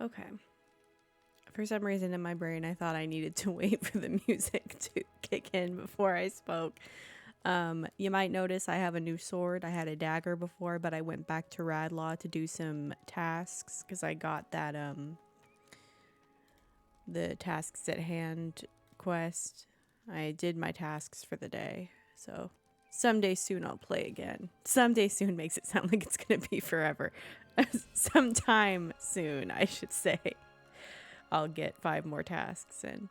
Okay. For some reason in my brain, I thought I needed to wait for the music to kick in before I spoke. You might notice I have a new sword. I had a dagger before, but I went back to Radlaw to do some tasks because I got that, the tasks at hand quest. I did my tasks for the day, so someday soon I'll play again. Someday soon makes it sound like it's gonna be forever. Sometime soon, I should say. I'll get 5 more tasks in.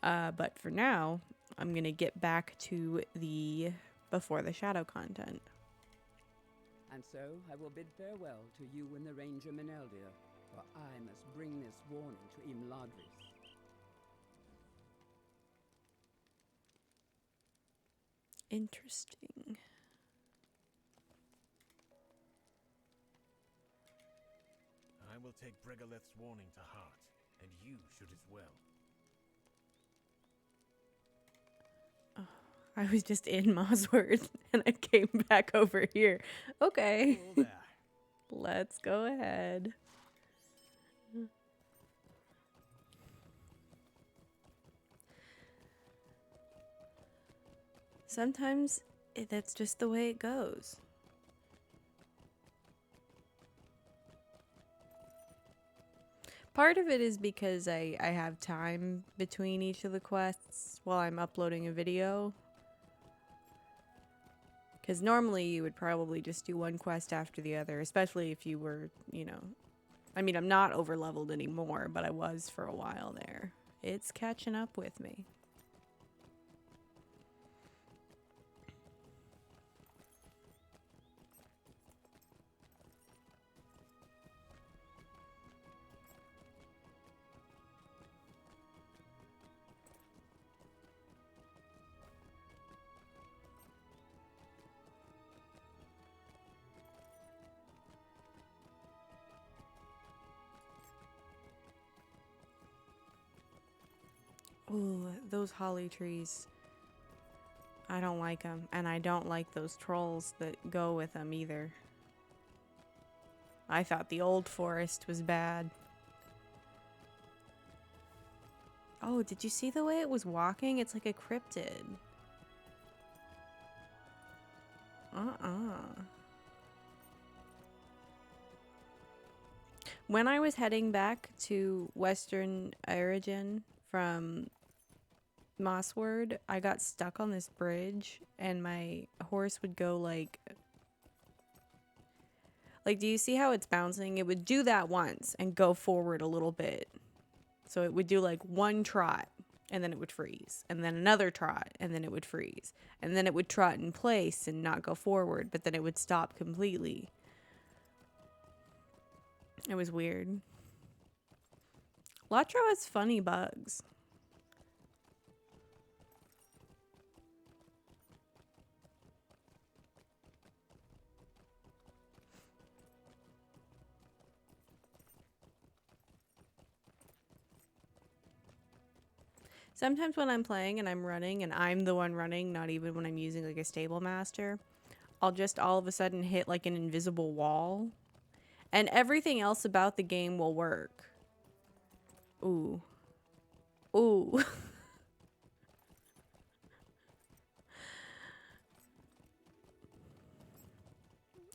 But for now, I'm gonna get back to the Before the Shadow content. And so I will bid farewell to you and the Ranger Meneldir, for I must bring this warning to Imladris. Interesting. I will take Bregaleth's warning to heart, and you should as well. I was just in Mosworth and I came back over here. Okay. Let's go ahead. Sometimes that's just the way it goes. Part of it is because I have time between each of the quests while I'm uploading a video. Because normally you would probably just do one quest after the other, especially if you were, you know... I mean, I'm not over-leveled anymore, but I was for a while there. It's catching up with me. Ooh, those holly trees. I don't like them, and I don't like those trolls that go with them either. I thought the old forest was bad. Oh, did you see the way it was walking? It's like a cryptid. When I was heading back to Western Eregion from Mossward, I got stuck on this bridge and my horse would go like, do you see how it's bouncing? It would do that once and go forward a little bit. So it would do like one trot and then it would freeze, and then another trot and then it would freeze, and then it would trot in place and not go forward, but then it would stop completely. It was weird. LOTRO has funny bugs. Sometimes when I'm playing and I'm running and I'm the one running, not even when I'm using like a stable master, I'll just all of a sudden hit like an invisible wall and everything else about the game will work. Ooh. Ooh.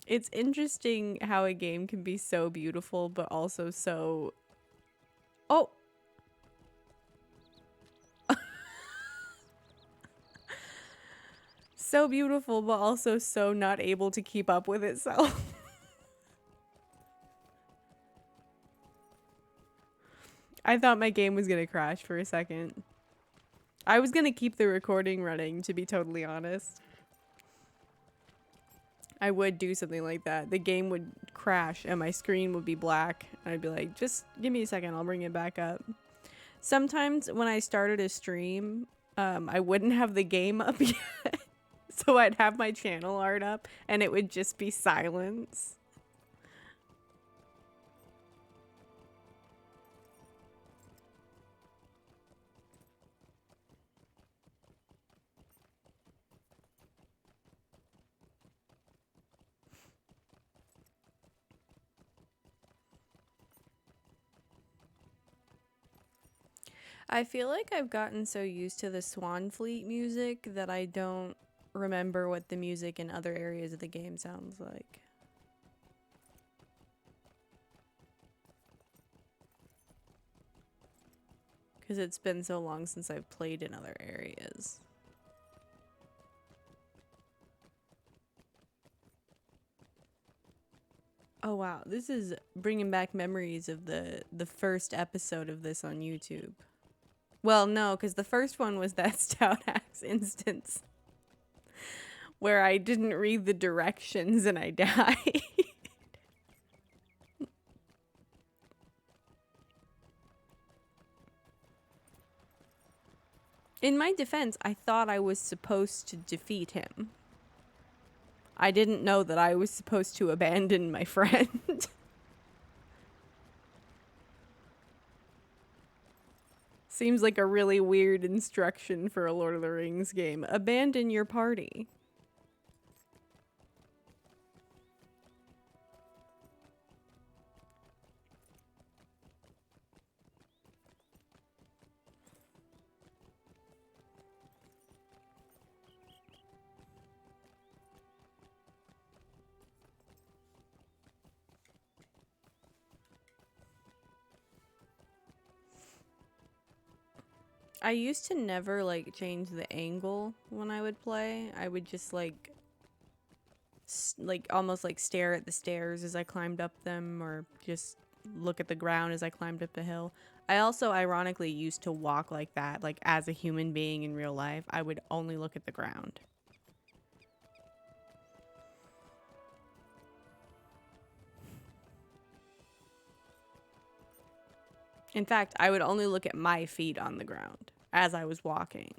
It's interesting how a game can be so beautiful, but also so... Oh! So beautiful, but also so not able to keep up with itself. I thought my game was gonna crash for a second. I was gonna keep the recording running, to be totally honest. I would do something like that. The game would crash and my screen would be black. I'd be like, just give me a second, I'll bring it back up. Sometimes when I started a stream, I wouldn't have the game up yet. So I'd have my channel art up and it would just be silence. I feel like I've gotten so used to the Swan Fleet music that I don't remember what the music in other areas of the game sounds like. Because it's been so long since I've played in other areas. Oh wow, this is bringing back memories of the first episode of this on YouTube. Well, no, because the first one was that Stout Axe instance where I didn't read the directions and I died. In my defense, I thought I was supposed to defeat him. I didn't know that I was supposed to abandon my friend. Seems like a really weird instruction for a Lord of the Rings game. Abandon your party. I used to never like change the angle when I would play. I would just like almost like stare at the stairs as I climbed up them, or just look at the ground as I climbed up a hill. I also ironically used to walk like that, like as a human being in real life. I would only look at the ground. In fact, I would only look at my feet on the ground as I was walking.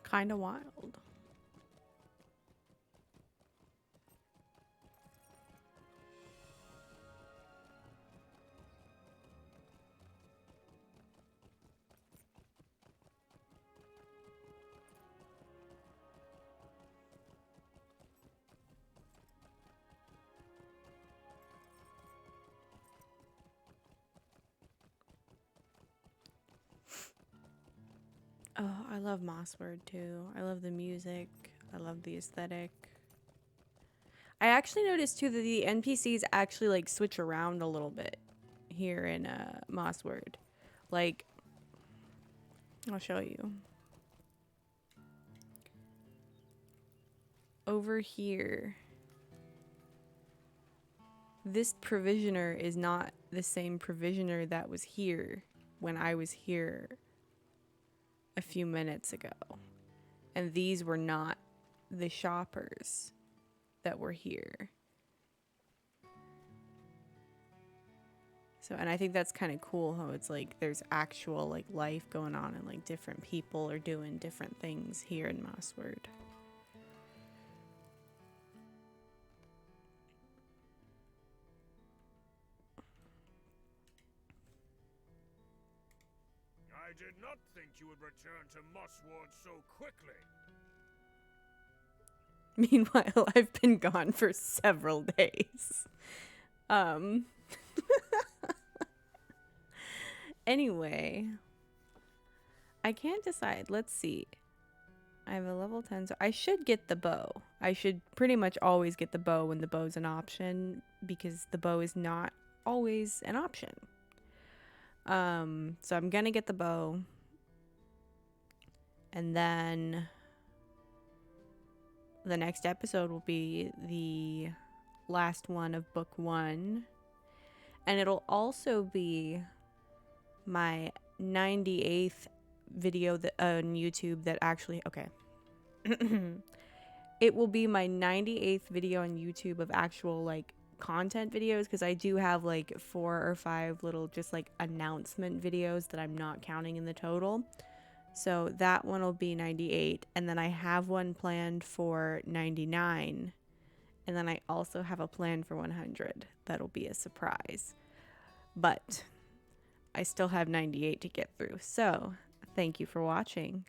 Kind of wild. Oh, I love Mossword too. I love the music. I love the aesthetic. I actually noticed too that the NPCs actually like switch around a little bit here in Mossword. Like, I'll show you. Over here, this provisioner is not the same provisioner that was here when I was here a few minutes ago. And these were not the shoppers that were here. So, and I think that's kind of cool how it's like there's actual like life going on and like different people are doing different things here in Mossword. I did not think you would return to Mossward so quickly. Meanwhile, I've been gone for several days. Anyway, I can't decide. Let's see. I have a level 10, so I should get the bow. I should pretty much always get the bow when the bow's an option, because the bow is not always an option. So I'm gonna get the bow. And then the next episode will be the last one of book 1. And it'll also be my 98th video that on YouTube that actually, okay. It will be my 98th video on YouTube of actual like content videos, because I do have like 4 or 5 little just like announcement videos that I'm not counting in the total. So that one will be 98, and then I have one planned for 99, and then I also have a plan for 100 that'll be a surprise, but I still have 98 to get through. So thank you for watching.